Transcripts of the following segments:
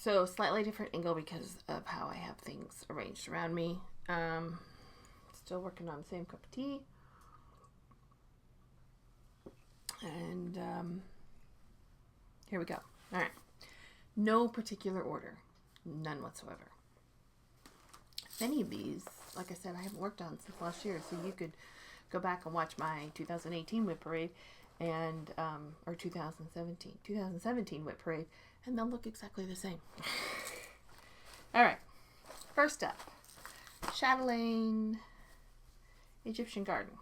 So slightly different angle because of how I have things arranged around me. Still working on the same cup of tea. And here we go. All right. No particular order. None whatsoever. Many of these, like I said, I haven't worked on since last year, so you could go back and watch my 2018 WIP Parade and or 2017 WIP Parade, and they'll look exactly the same. All right. First up, Chatelaine Egyptian Garden.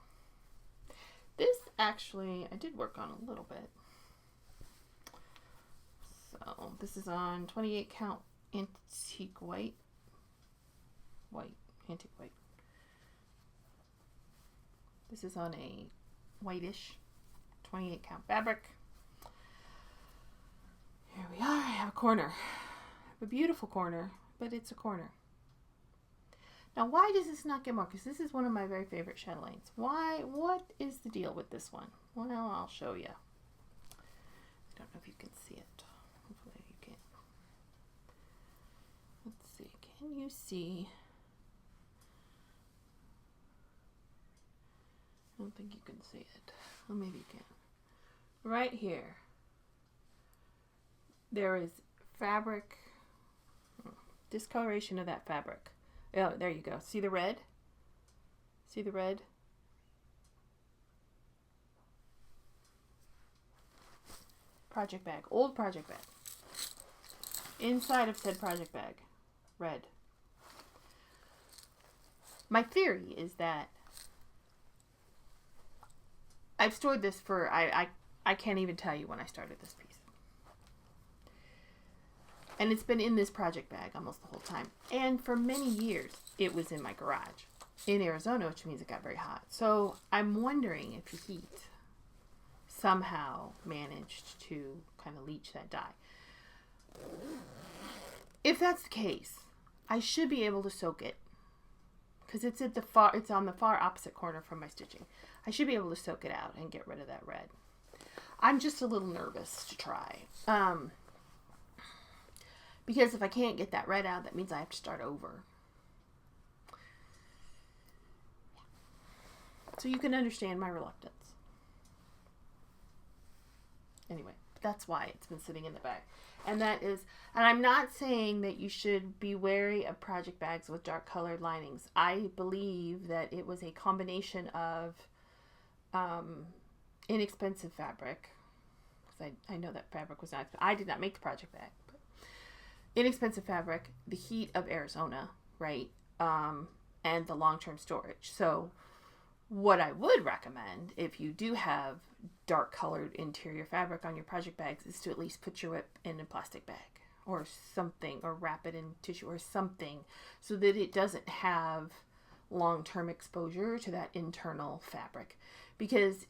This actually I did work on a little bit. So this is on 28 count antique white. Antique white. This is on a whitish 28 count fabric. Here we are. I have a corner. I have a beautiful corner, but it's a corner. Now, why does this not get more? Because this is one of my very favorite Chatelaines. Why? What is the deal with this one? Well, I'll show you. I don't know if you can see it. Hopefully you can. Let's see. Can you see? I don't think you can see it. Well, maybe you can. Right here, there is fabric, discoloration of that fabric. Oh, there you go. See the red? See the red? Project bag. Old project bag. Inside of said project bag. Red. My theory is that I've stored this for, I can't even tell you when I started this piece. And it's been in this project bag almost the whole time. And for many years, it was in my garage in Arizona, which means it got very hot. So I'm wondering if the heat somehow managed to kind of leach that dye. If that's the case, I should be able to soak it because it's at the it's on the far opposite corner from my stitching. I should be able to soak it out and get rid of that red. I'm just a little nervous to try. Because if I can't get that red out, that means I have to start over. So you can understand my reluctance. Anyway, that's why it's been sitting in the bag. And that is, and I'm not saying that you should be wary of project bags with dark colored linings. I believe that it was a combination of inexpensive fabric. Because I know that fabric was not, I did not make the project bag. But inexpensive fabric, the heat of Arizona, right? And the long-term storage. So what I would recommend if you do have dark colored interior fabric on your project bags is to at least put your WIP in a plastic bag or something, or wrap it in tissue or something so that it doesn't have long-term exposure to that internal fabric, because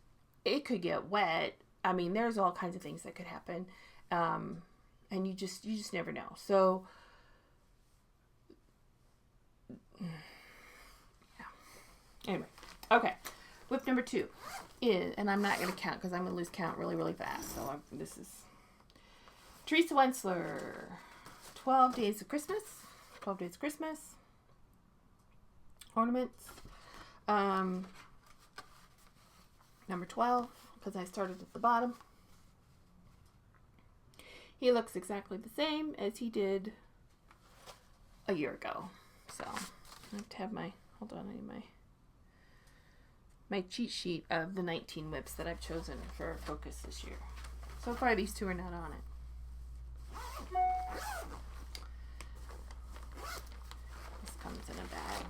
it could get wet. I mean, there's all kinds of things that could happen. And you just never know. So yeah. Anyway, okay. WIP number 2 is, and I'm not going to count because I'm going to lose count really, really fast. So this is Teresa Wentzler, 12 Days of Christmas. 12 Days of Christmas. Ornaments. Number 12, because I started at the bottom. He looks exactly the same as he did a year ago. So I have to have my, hold on, I need my cheat sheet of the 19 WIPs that I've chosen for focus this year. So far these two are not on it. This comes in a bag.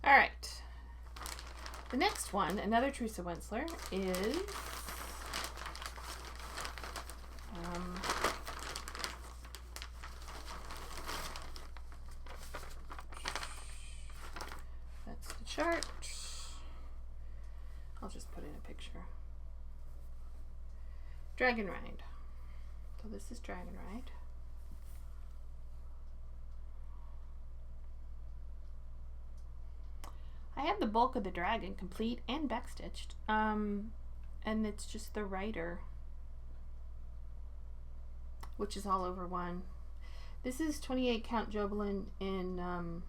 Alright. The next one, another Teresa Wentzler, is that's the chart. I'll just put in a picture. Dragon Ride. So this is Dragon Ride. I have the bulk of the dragon complete and backstitched. And it's just the rider which is all over one. This is 28 count Jobelin in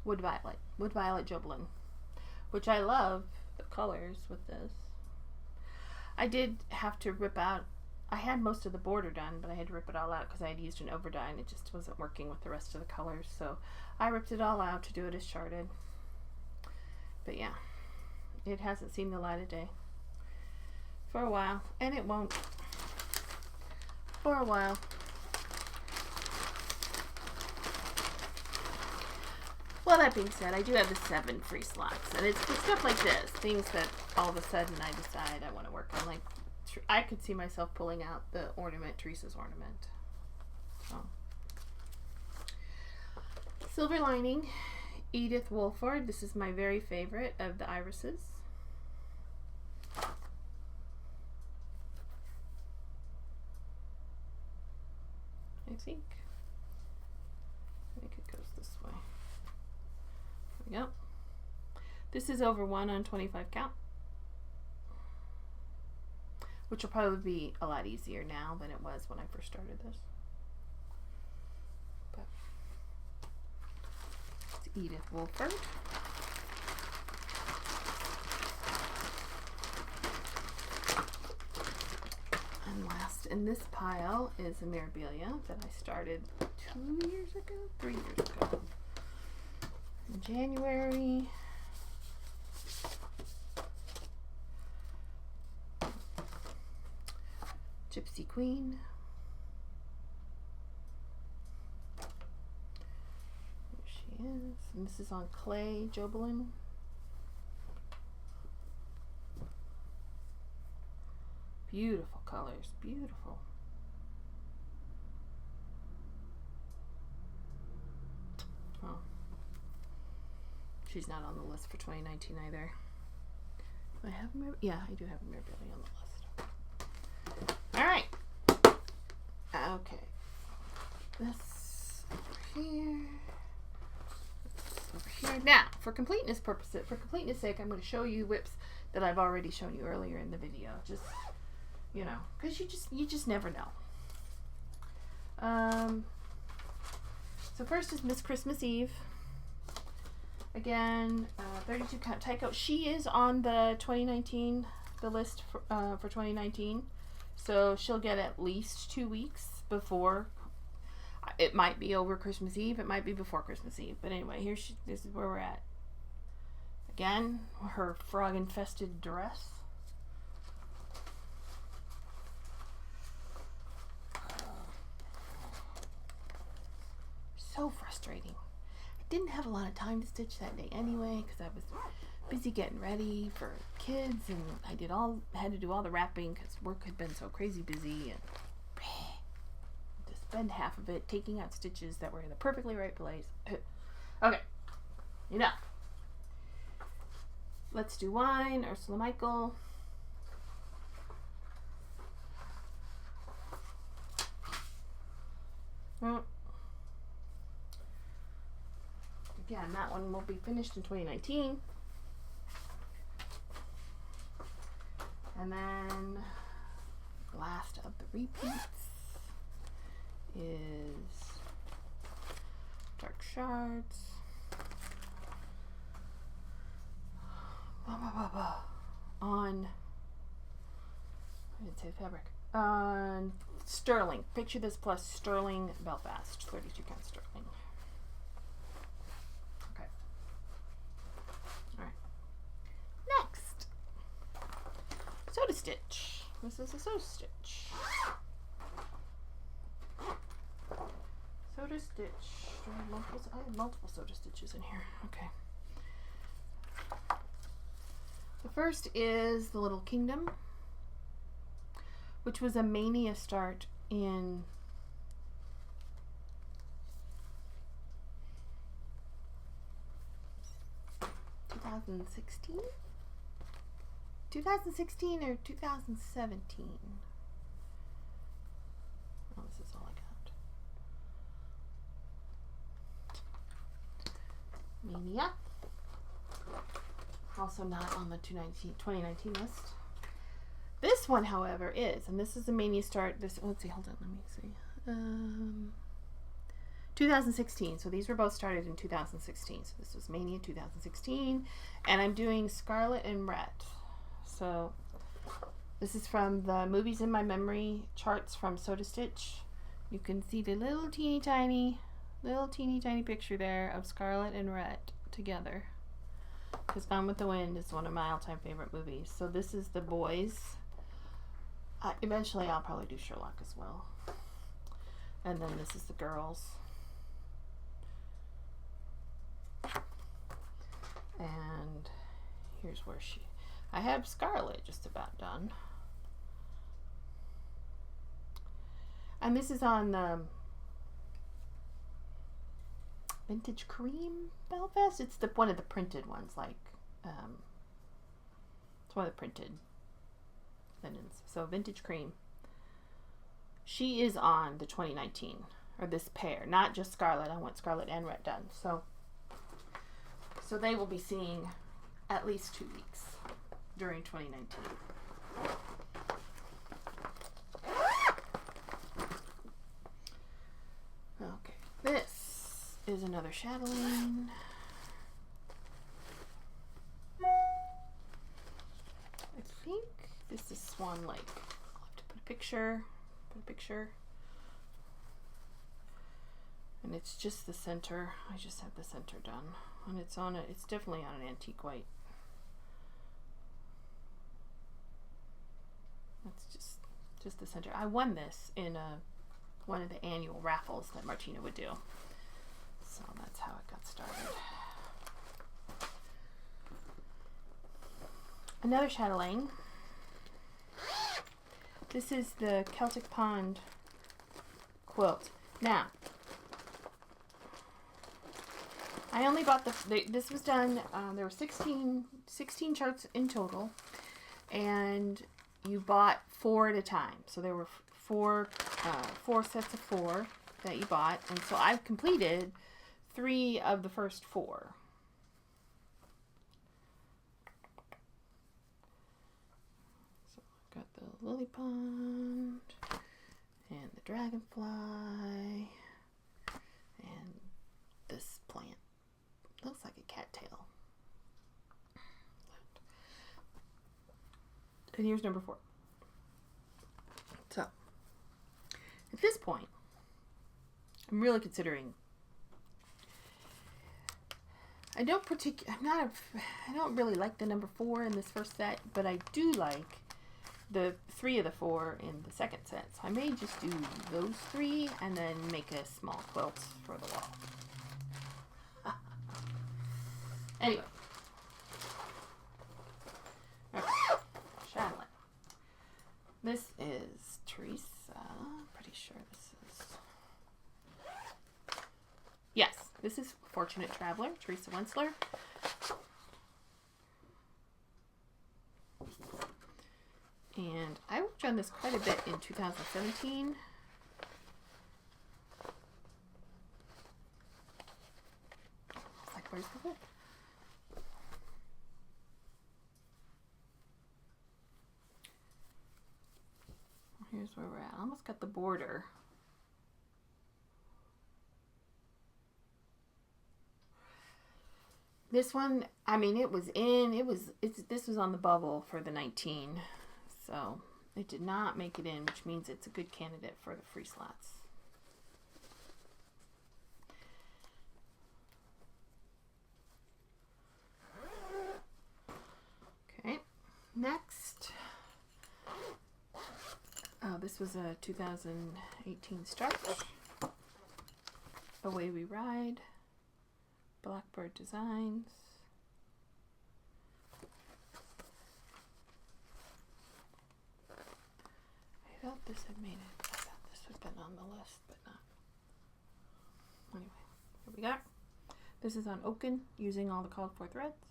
Wood Violet Jobelin, which I love the colors with this. I did have to rip out, I had most of the border done, but I had to rip it all out because I had used an overdye and it just wasn't working with the rest of the colors. So I ripped it all out to do it as charted. But yeah, it hasn't seen the light of day for a while, and it won't for a while. Well, that being said, I do have the 7 free slots, and it's stuff like this, things that all of a sudden I decide I want to work on. Like, I could see myself pulling out the ornament, Teresa's ornament. So, Silver Lining, Edith Wolford. This is my very favorite of the irises. I think it goes this way. There we go. This is over 1 on 25 count, which will probably be a lot easier now than it was when I first started this. But it's Edith Wolford. And last in this pile is a Mirabilia that I started 3 years ago. In January. Gypsy Queen. There she is. And this is on clay Jobelin. Beautiful colors, beautiful. Oh. She's not on the list for 2019 either. Do I have yeah, I do have a Mirabilia on the list. Alright. Okay. This over here. This over here. Now, for completeness purposes, for completeness sake, I'm going to show you WIPs that I've already shown you earlier in the video. Just, you know, because you just never know. So first is Miss Christmas Eve. Again, 32 count Tycho. She is on the 2019, the list for 2019. So she'll get at least 2 weeks before. It might be over Christmas Eve. It might be before Christmas Eve. But anyway, this is where we're at. Again, her frog-infested dress. So frustrating. I didn't have a lot of time to stitch that day anyway because I was busy getting ready for kids, and I had to do all the wrapping because work had been so crazy busy, and to spend half of it taking out stitches that were in the perfectly right place. Okay, enough. Let's Do Wine, Ursula Michael. Again, that one will be finished in 2019. And then the last of the repeats is Dark Shards. On, I didn't say the fabric. On Sterling. Picture This plus Sterling Belfast. 32 count Sterling. Okay. Alright. Next. Soda Stitch. This is a Soda Stitch. Soda Stitch. I have multiple Soda Stitches in here. Okay. The first is The Little Kingdom, which was a Mania start in 2016? 2016 or 2017? Oh, this is all I got. Mania. Also not on the 2019 list. This This one, however, is, and this is the Mania start. This, let's see, hold on, let me see. 2016. So these were both started in 2016. So this was Mania 2016, and I'm doing Scarlett and Rhett. So this is from the Movies in My Memory charts from Soda Stitch. You can see the little teeny tiny picture there of Scarlett and Rhett together. Because Gone with the Wind is one of my all-time favorite movies. So this is the boys. Eventually I'll probably do Sherlock as well. And then this is the girls. And here's where I have Scarlett just about done. And this is on Vintage Cream Belfast. It's one of the printed ones, like it's one of the printed linens. So Vintage Cream. She is on the 2019, or this pair, not just Scarlett. I want Scarlett and Rhett done. So they will be seeing at least 2 weeks during 2019. Okay, this is another Chatelaine. I think this is Swan Lake. I'll have to put a picture. And it's just the center. I just have the center done. And it's on it's definitely on an antique white. That's just the center. I won this in one of the annual raffles that Martina would do. So that's how it got started. Another Chatelaine. This is the Celtic Pond quilt. Now, I only bought this was done, there were 16 charts in total, and you bought 4 at a time. So there were four sets of 4 that you bought, and so I've completed 3 of the first 4. So I've got the lily pond, and the dragonfly, and this plant. Looks like a cattail. And here's number 4. So, at this point, I'm really considering. I don't really like the number 4 in this first set, but I do like the 3 of the 4 in the second set. So I may just do those 3 and then make a small quilt for the wall. Anyway. Okay. Chatelaine. This is Teresa. Pretty sure this is. Yes, this is Fortunate Traveler, Teresa Wentzler. And I worked on this quite a bit in 2017. It's like, where's the book? Here's where we're at. I almost got the border. This one, I mean, this was on the bubble for the 19. So it did not make it in, which means it's a good candidate for the free slots. Okay, next. Oh, this was a 2018 start. Away We Ride. Blackbird Designs. I thought this had made it. I thought this had been on the list, but not. Anyway, here we go. This is on Oaken, using all the called for threads.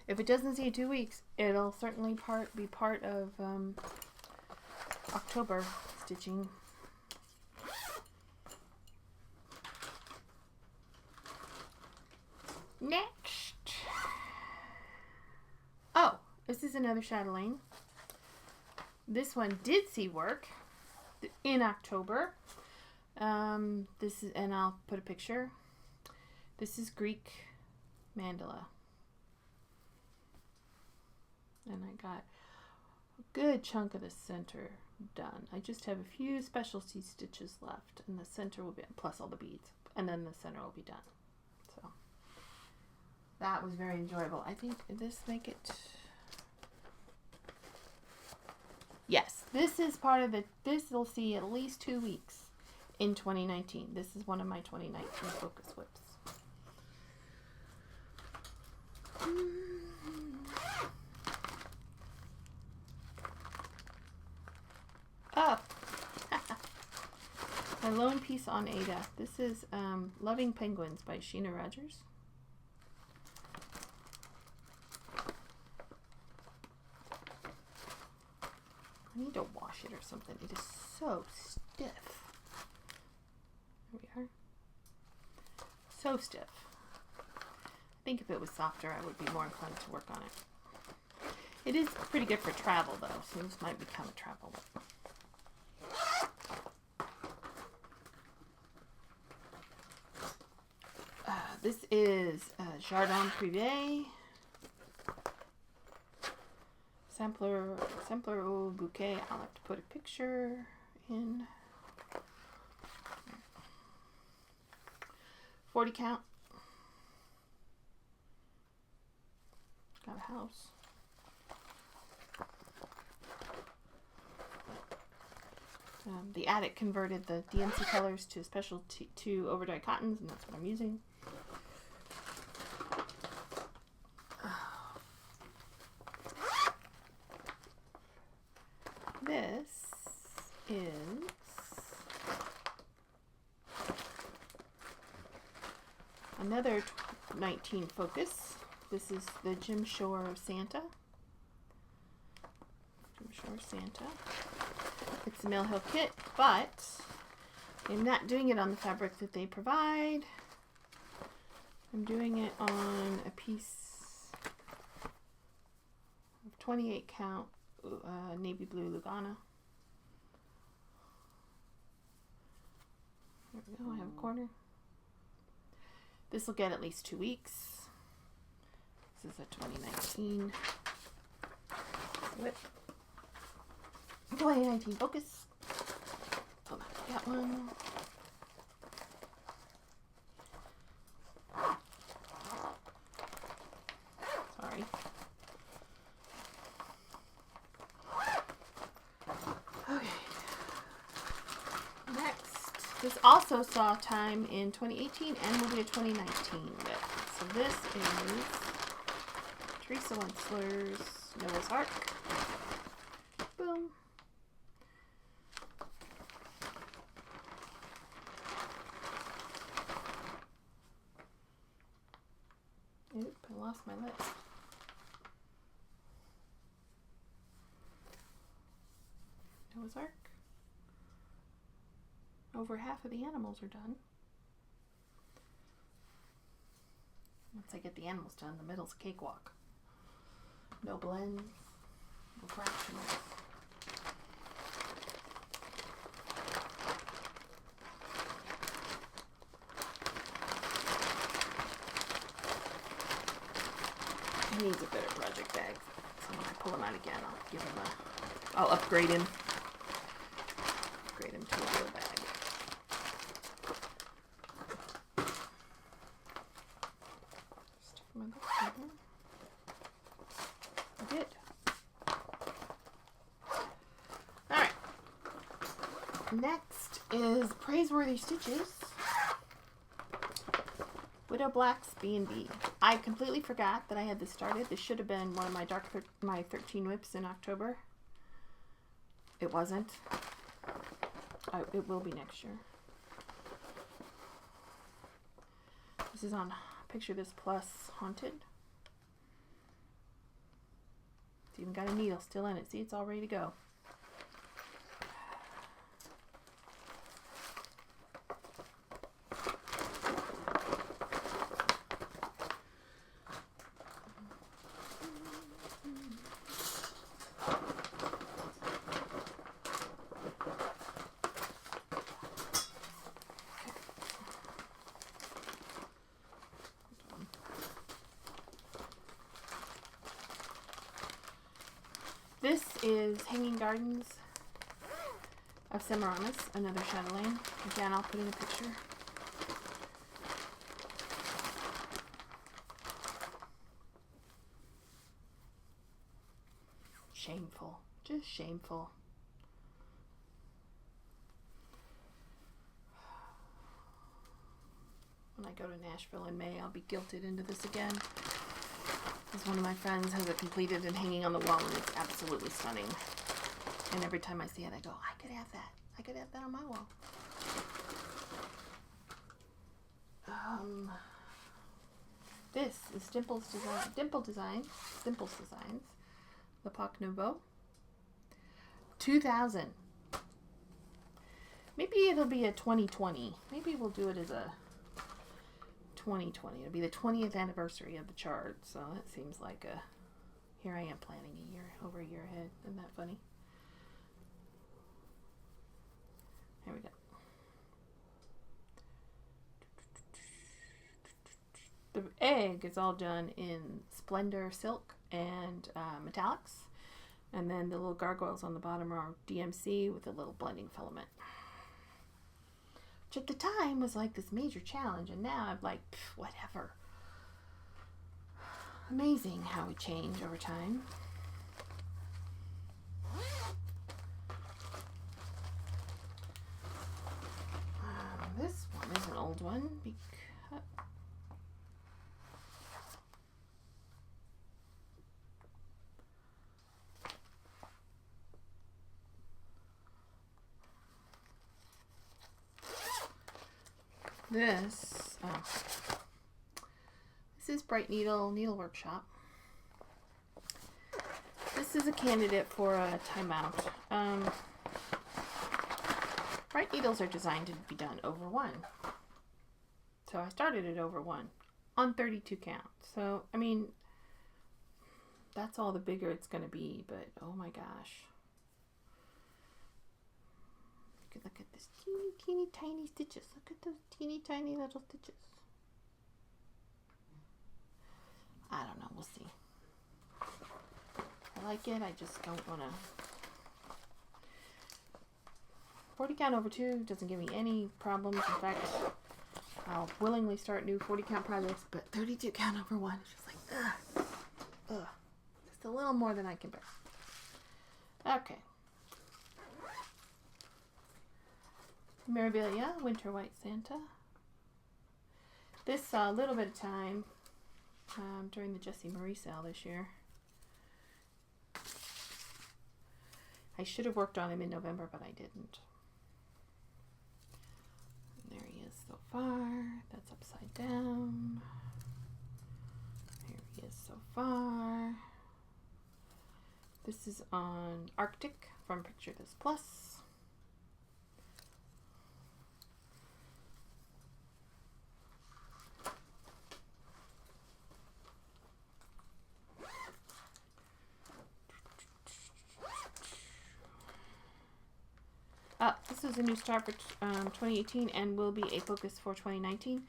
If it doesn't see 2 weeks, it'll certainly be part of October stitching. Next, is another Chatelaine. This one did see work in October. This is, and I'll put a picture. This is Greek mandala. And I got a good chunk of the center done. I just have a few specialty stitches left, and the center will be, plus all the beads, and then the center will be done. So that was very enjoyable. I think this make it. Yes, this is part of the. This will see at least 2 weeks in 2019. This is one of my 2019 focus whips. Oh, my lone piece on Ada. This is Loving Penguins by Sheena Rogers. I need to wash it or something. It is so stiff. There we are. So stiff. I think if it was softer, I would be more inclined to work on it. It is pretty good for travel, though, so this might become a travel whip. This is Jardin Privé. Sampler au bouquet. I'll have to put a picture in. 40 count. Got a house. The Attic converted the DMC colors to specialty to overdye cottons, and that's what I'm using. This is another 19 focus. This is the Jim Shore Santa. Jim Shore Santa. It's a Mill Hill kit, but I'm not doing it on the fabric that they provide. I'm doing it on a piece of 28 count navy blue Lugana. There we go, I have a corner. This will get at least 2 weeks. This is a 2019 whip. 2019 focus. Oh, that one. Sorry. Okay. Next, this also saw time in 2018 and will be a 2019 whip. So this is Teresa Wentzler's Noah's Ark. Boom. Oop, I lost my list. Noah's Ark. Over half of the animals are done. Once I get the animals done, the middle's a cakewalk. No blends, no fractionals. He needs a better project bag, so when I pull him out again, I'll give him I'll upgrade him. Upgrade him to a real bag. Stick him in the I did. Alright. Next is Praiseworthy Stitches. Widow Black's B&B. I completely forgot that I had this started. This should have been one of my 13 whips in October. It wasn't. It will be next year. This is on Picture This Plus Haunted. It's even got a needle still in it. See, it's all ready to go. is Hanging Gardens of Semiramis, another Chatelaine. Again, I'll put in a picture. Shameful. Just shameful. When I go to Nashville in May, I'll be guilted into this again. Because one of my friends has it completed and hanging on the wall, and it's absolutely stunning. And every time I see it, I go, I could have that. I could have that on my wall. This is Dimple's Designs, L'Epoque Nouveau, 2000. Maybe it'll be a 2020. Maybe we'll do it as a 2020. It'll be the 20th anniversary of the chart, so that seems like a... Here I am planning over a year ahead. Isn't that funny? Here we go. The egg is all done in Splendor Silk and metallics. And then the little gargoyles on the bottom are DMC with a little blending filament. Which at the time was like this major challenge, and now I'm like, whatever. Amazing how we change over time. This one is an old one. This is Bright Needle Workshop. This is a candidate for a timeout. Bright needles are designed to be done over 1. So I started it over 1 on 32 count. So, I mean, that's all the bigger it's going to be, but oh my gosh. Look at this teeny tiny stitches. Look at those teeny tiny little stitches. I don't know. We'll see. I like it. I just don't want to. 40 count over 2 doesn't give me any problems. In fact, I'll willingly start new 40 count projects, but 32 count over 1 is just like, ugh. Just a little more than I can bear. Okay. Mirabilia, Winter White Santa. This saw a little bit of time during the Jessie Marie sale this year. I should have worked on him in November, but I didn't. And there he is so far. That's upside down. Here he is so far. This is on Arctic from Picture This Plus. This is a new start for 2018 and will be a focus for 2019.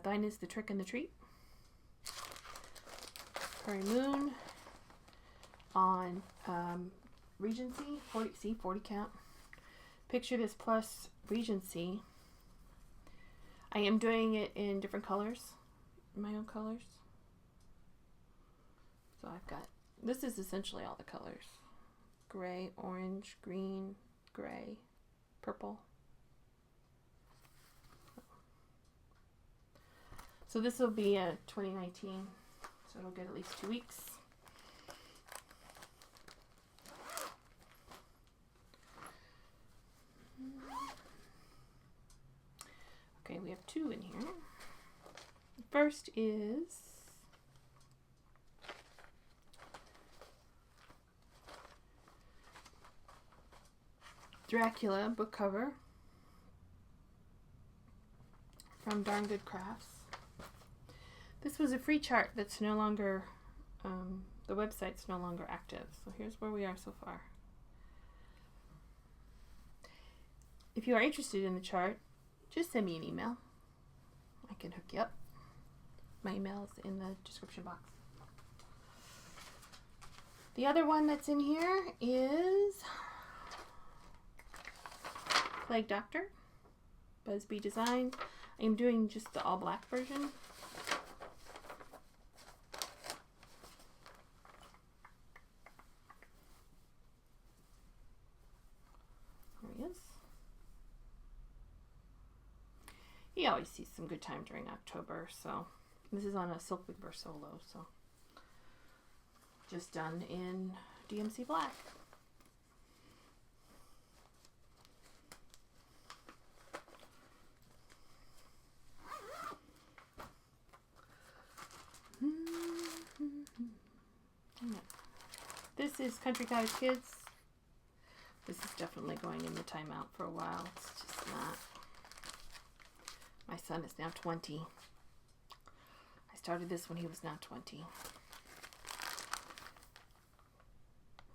Thine is the Trick and the Treat. Prairie Moon on Regency, 40 count. Picture This Plus Regency. I am doing it in different colors, my own colors. So I've got, this is essentially all the colors. Gray, orange, green, gray, purple. So this will be a 2019, so it'll get at least 2 weeks. Okay, we have 2 in here. The first is Dracula book cover from Darn Good Crafts. This was a free chart that's no longer, the website's no longer active. So here's where we are so far. If you are interested in the chart, just send me an email. I can hook you up. My email is in the description box. The other one that's in here is Plague Doctor, Busby Design. I am doing just the all black version. There he is. He always sees some good time during October, so this is on a Silk Weaver solo, so just done in DMC Black. This is Country Cottage Kids. This is definitely going in the timeout for a while. It's just not. My son is now 20. I started this when he was not 20.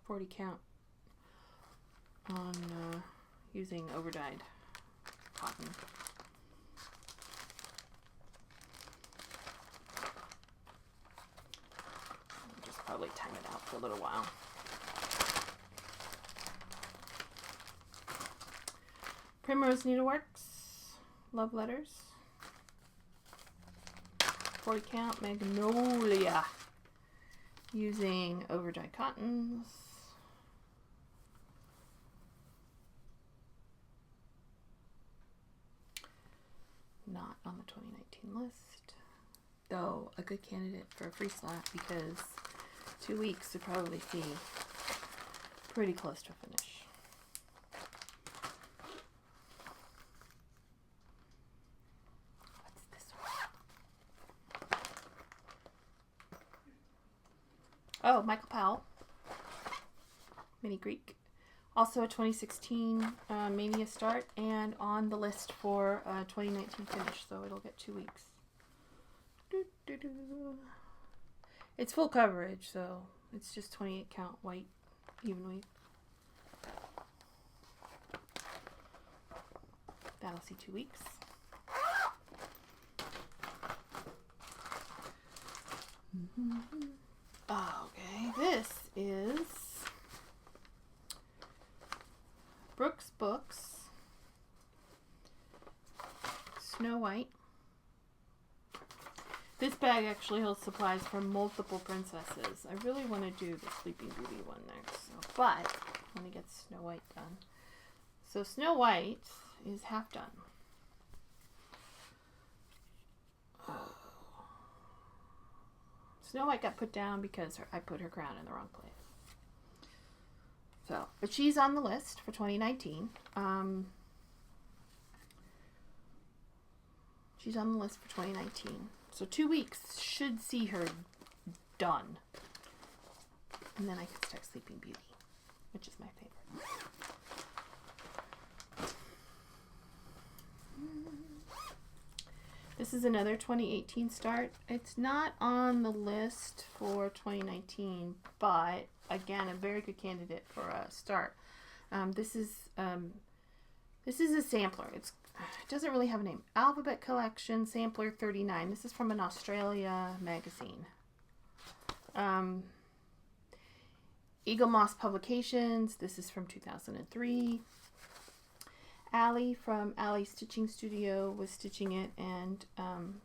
40 count on using overdyed cotton. I'll just probably time it out for a little while. Primrose Needleworks, Love Letters, 40 count Magnolia, using overdyed cottons. Not on the 2019 list, though a good candidate for a free slot because 2 weeks would probably be pretty close to a finish. Oh, Michael Powell, Mini Greek. Also a 2016 Mania start and on the list for 2019 finish, so it'll get 2 weeks. It's full coverage, so it's just 28 count white even weave. That'll see 2 weeks. Okay, this is Brooke's Books, Snow White. This bag actually holds supplies for multiple princesses. I really want to do the Sleeping Beauty one next, so, but I want to get Snow White done. So Snow White is half done. Snow White got put down because I put her crown in the wrong place. So, but she's on the list for 2019. She's on the list for 2019. So 2 weeks should see her done. And then I can start Sleeping Beauty, which is my favorite. This is another 2018 start. It's not on the list for 2019, but again, a very good candidate for a start. This is a sampler. It doesn't really have a name. Alphabet Collection Sampler 39. This is from an Australia magazine. Eagle Moss Publications. This is from 2003. Allie from Allie's Stitching Studio was stitching it, and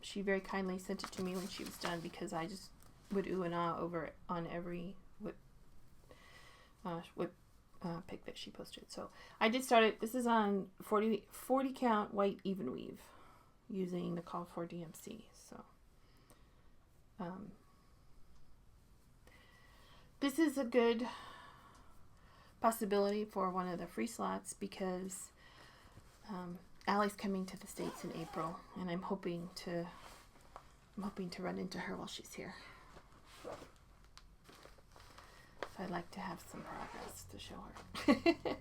she very kindly sent it to me when she was done because I just would ooh and ah over it on every whip pic that she posted. So I did start it. This is on 40 count white even weave using the Call for DMC. So this is a good possibility for one of the free slots because Allie's coming to the States in April, and I'm hoping to run into her while she's here. So I'd like to have some progress to show her.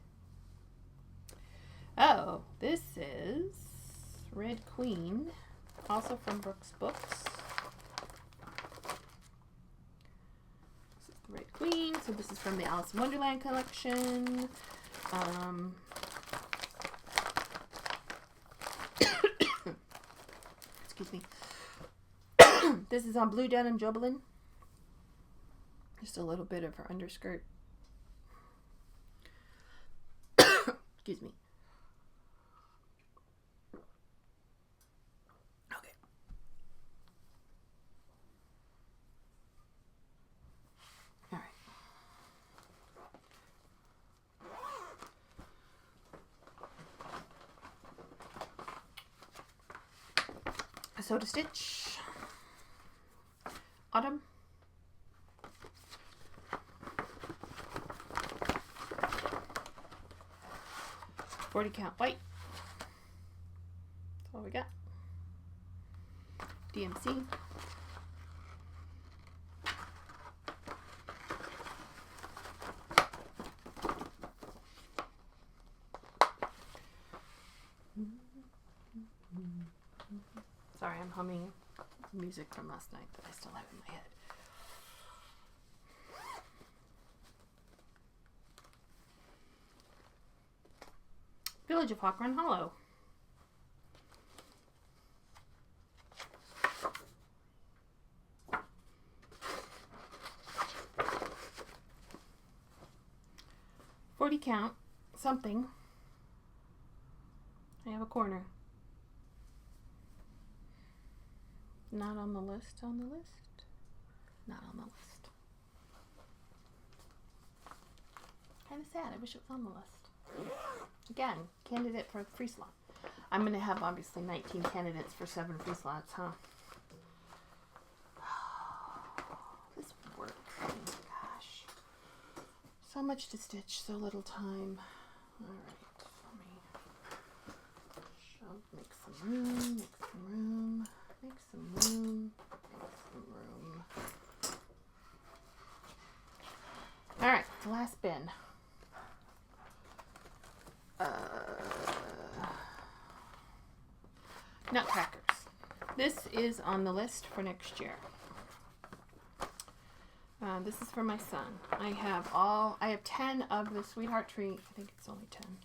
Oh, this is Red Queen, also from Brooke's Books. This is the Red Queen. So this is from the Alice in Wonderland collection. Excuse me. This is on Blue Denim Jobelin. Just a little bit of her underskirt. Excuse me. Okay. All right. So to stitch. Autumn. $40 count white. That's all we got. DMC. Sorry, I'm humming music from last night that I still have in my head. Village of Hawk Run Hollow. $40 count, something. I have a corner. Not on the list, on the list. Not on the list. Kind of sad, I wish it was on the list. Again, candidate for a free slot. I'm going to have obviously 19 candidates for 7 free slots, huh? This work. Gosh. So much to stitch, so little time. Alright, let me make some room, make some room, make some room, make some room. Alright, the last bin. Nutcrackers. This is on the list for next year. This is for my son. I have 10 of the Sweetheart Tree. I think it's only 10.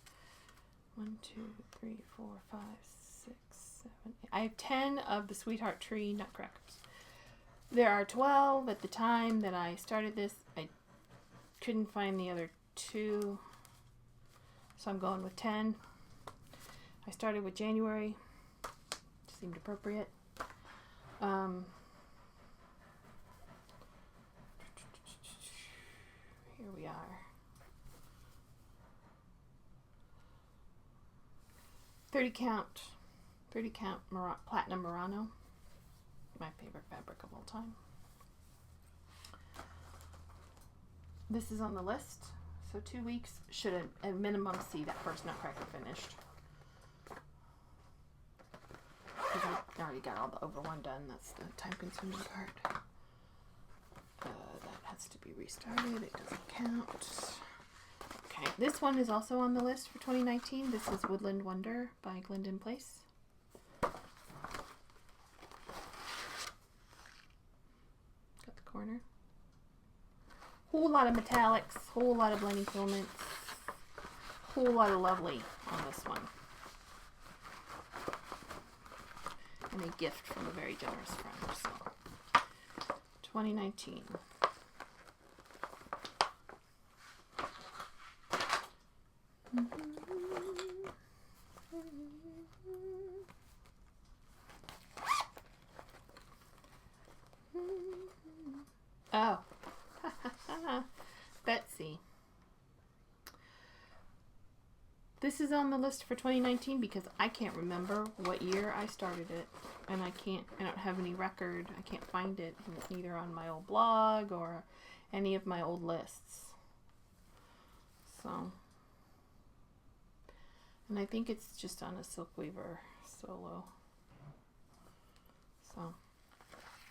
1, 2, 3, 4, 5, 6, 7, 8. I have 10 of the Sweetheart Tree Nutcrackers. There are 12 at the time that I started this. I couldn't find the other 2. So I'm going with 10. I started with January. Seemed appropriate. Here we are. 30 count Platinum Murano. My favorite fabric of all time. This is on the list. So 2 weeks should at minimum see that first Nutcracker finished. Because I already got all the over one done. That's the time consuming part. That has to be restarted. It doesn't count. Okay, this one is also on the list for 2019. This is Woodland Wonder by Glendon Place. Got the corner. Whole lot of metallics, whole lot of blending filaments, whole lot of lovely on this one. And a gift from a very generous friend. So 2019. Oh. Betsy. This is on the list for 2019 because I can't remember what year I started it, and I don't have any record. I can't find it either on my old blog or any of my old lists. So, and I think it's just on a Silk Weaver solo. So,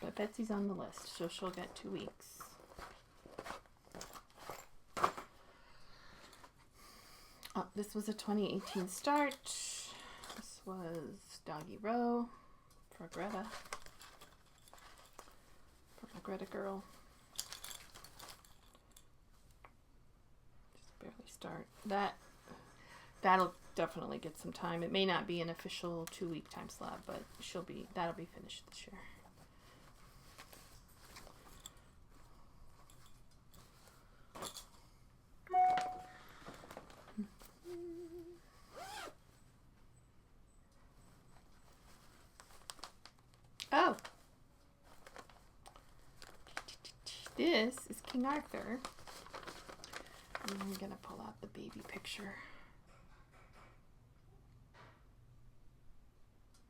but Betsy's on the list, so she'll get 2 weeks. Oh, this was a 2018 start. This was Doggy Row for Greta. For my Greta girl. Just barely start. That'll definitely get some time. It may not be an official 2-week time slot, but that'll be finished this year. This is King Arthur. And I'm going to pull out the baby picture.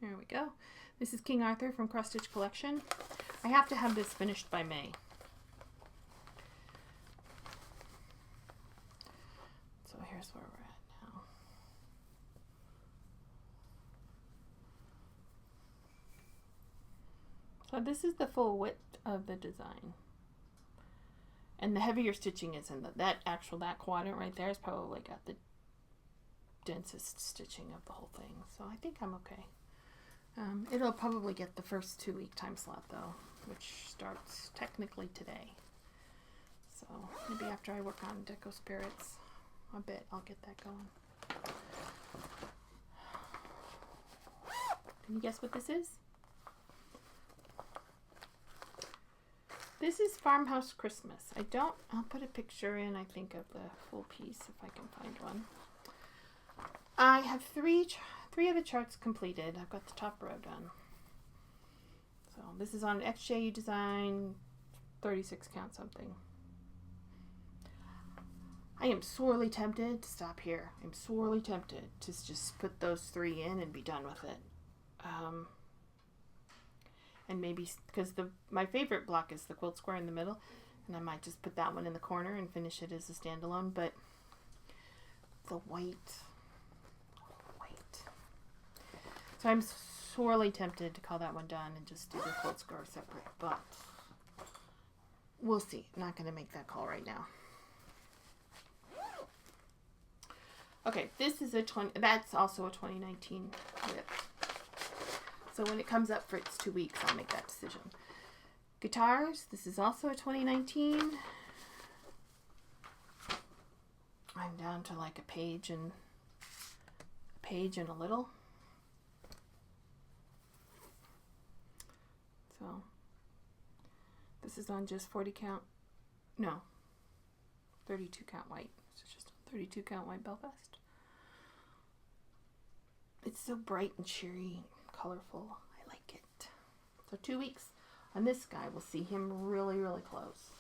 There we go. This is King Arthur from Cross Stitch Collection. I have to have this finished by May. So here's where we're at now. So this is the full width of the design. And the heavier stitching is in that quadrant right there is probably got the densest stitching of the whole thing. So I think I'm okay. It'll probably get the first 2-week time slot though, which starts technically today. So maybe after I work on Deco Spirits a bit, I'll get that going. Can you guess what this is? This is Farmhouse Christmas. I'll put a picture in, I think, of the full piece if I can find one. I have three of the charts completed. I've got the top row done. So this is on XJU Design 36 count something. I am sorely tempted to stop here. I'm sorely tempted to just put those 3 in and be done with it. And maybe, because my favorite block is the quilt square in the middle, and I might just put that one in the corner and finish it as a standalone, but the white. So I'm sorely tempted to call that one done and just do the quilt square separate, but we'll see. I'm not going to make that call right now. Okay, this is that's also a 2019 WIP. So when it comes up for its 2 weeks, I'll make that decision. Guitars, this is also a 2019. I'm down to like a page and a little. So this is on just 40 count, no, 32 count white. It's just 32 count white Belfast. It's so bright and cheery, colorful. I like it. So 2 weeks on this guy. We'll see him really, really close.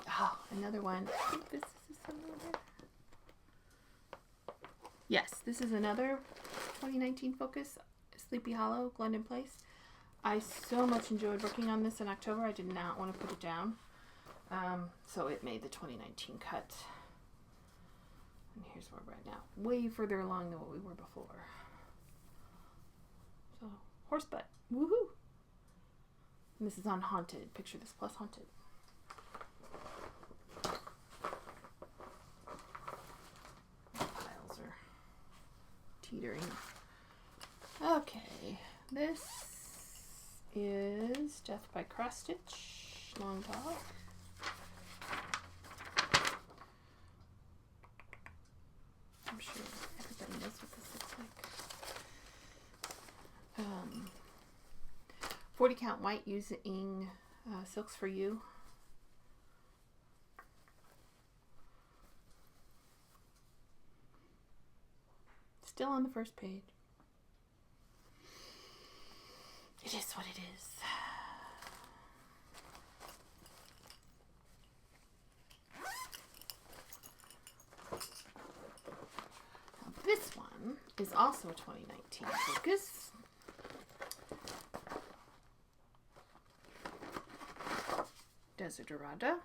Oh, another one. I think this is another. Yes, this is another 2019 focus, Sleepy Hollow, Glendon Place. I so much enjoyed working on this in October. I did not want to put it down. So it made the 2019 cut. And here's where we're at now. Way further along than what we were before. So, horse butt. Woohoo! And this is on Haunted. Picture this plus Haunted. Piles are teetering. Okay, this is Death by Cross Stitch, Long Dog. I'm sure everybody knows what this looks like. 40 count white using Silks for You. Still on the first page. It is what it is. Now, this one is also a 2019 focus. Desiderata.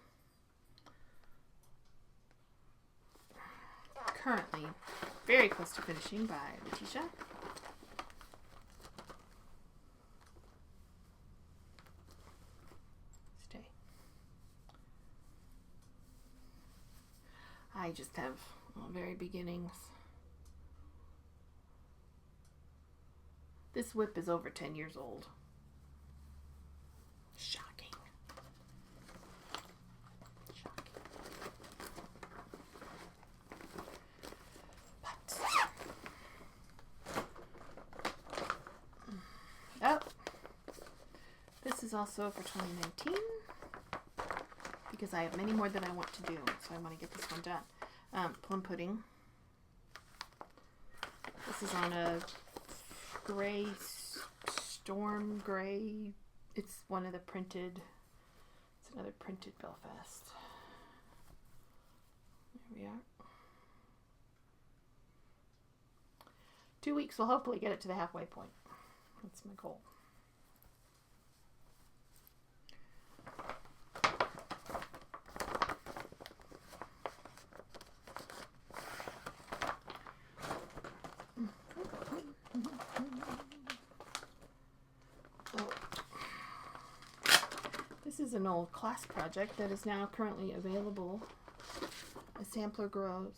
Currently very close to finishing by Letitia. Stay. I just have very beginnings. This WIP is over 10 years old. Shocking. This is also for 2019 because I have many more that I want to do, so I want to get this one done. Plum Pudding. This is on a gray, storm gray. It's one of the printed, it's another printed Belfast. There we are. 2 weeks will hopefully get it to the halfway point. That's my goal. This is an old class project that is now currently available. A Sampler Grows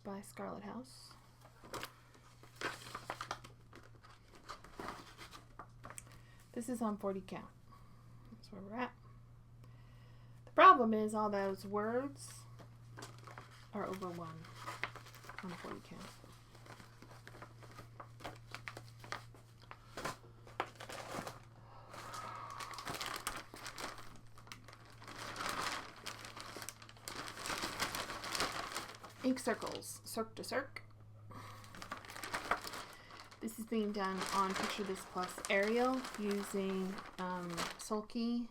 by Scarlett House. This is on 40 count. That's where we're at. The problem is all those words are over 1 on 40 count. Ink circles, cirque to cirque. This is being done on Picture This Plus Arial using sulky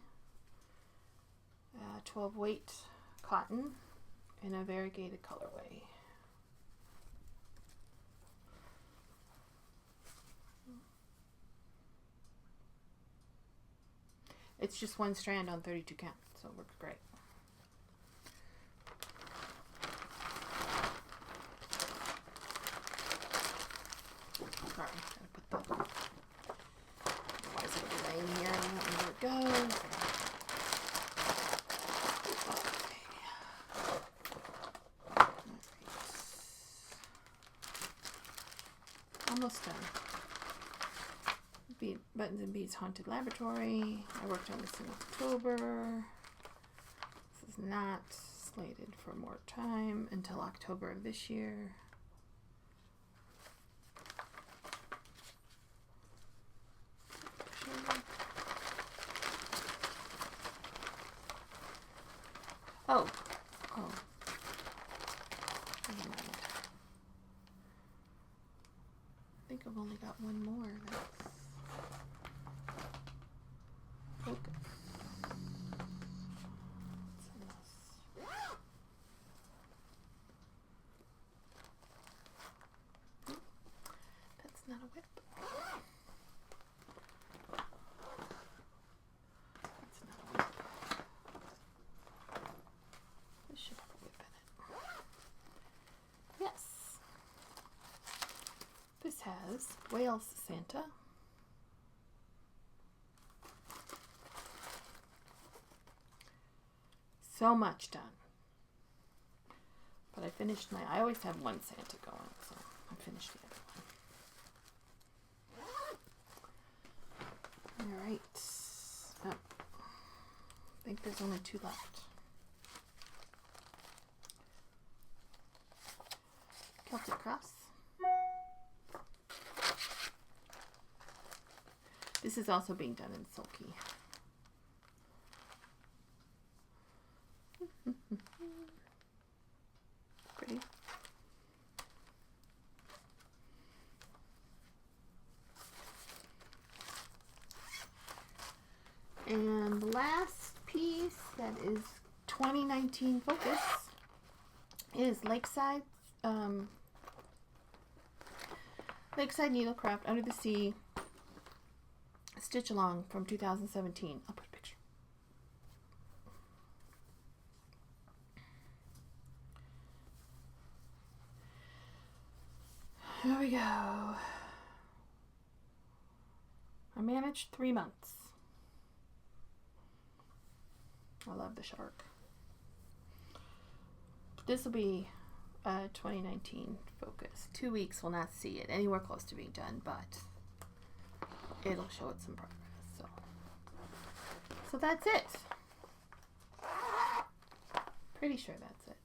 12 weight cotton in a variegated colorway. It's just one strand on 32 count, so it works great. Sorry, gotta put the, otherwise it'll be laying here. I don't know where it goes. Okay. Almost done. Buttons and Beads Haunted Laboratory. I worked on this in October. This is not slated for more time until October of this year. Oh. Never mind. I think I've only got one more. Focus. That's not a whip. That's not a whip. This should have a whip in it. Yes. This has Wales Santa. So much done. But I finished I always have one Santa going, so I finished the other one. Alright. Oh. I think there's only 2 left. Celtic Cross. This is also being done in sulky. Pretty. And the last piece that is 2019 focus is Lakeside Needlecraft Under the Sea Stitch Along from 2017. I'll put a picture. Here we go. I managed 3 months. I love the shark. This will be 2019 focus. 2 weeks will not see it anywhere close to being done, but it'll show it some progress. So that's it. Pretty sure that's it.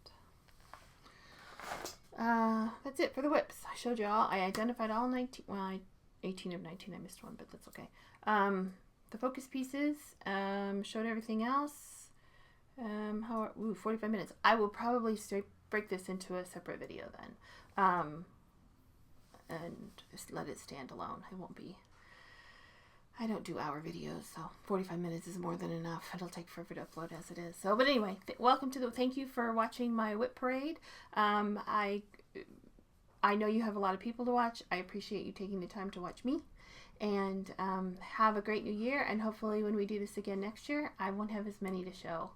That's it for the whips. I showed you all. I identified all 19. Well, 18 of 19. I missed one, but that's okay. The focus pieces. Showed everything else. 45 minutes. I will probably break this into a separate video then. and just let it stand alone. I don't do hour videos, so 45 minutes is more than enough. It'll take forever to upload as it is. So, but anyway, thank you for watching my WIP Parade. I know you have a lot of people to watch. I appreciate you taking the time to watch me. And have a great new year. And hopefully when we do this again next year, I won't have as many to show.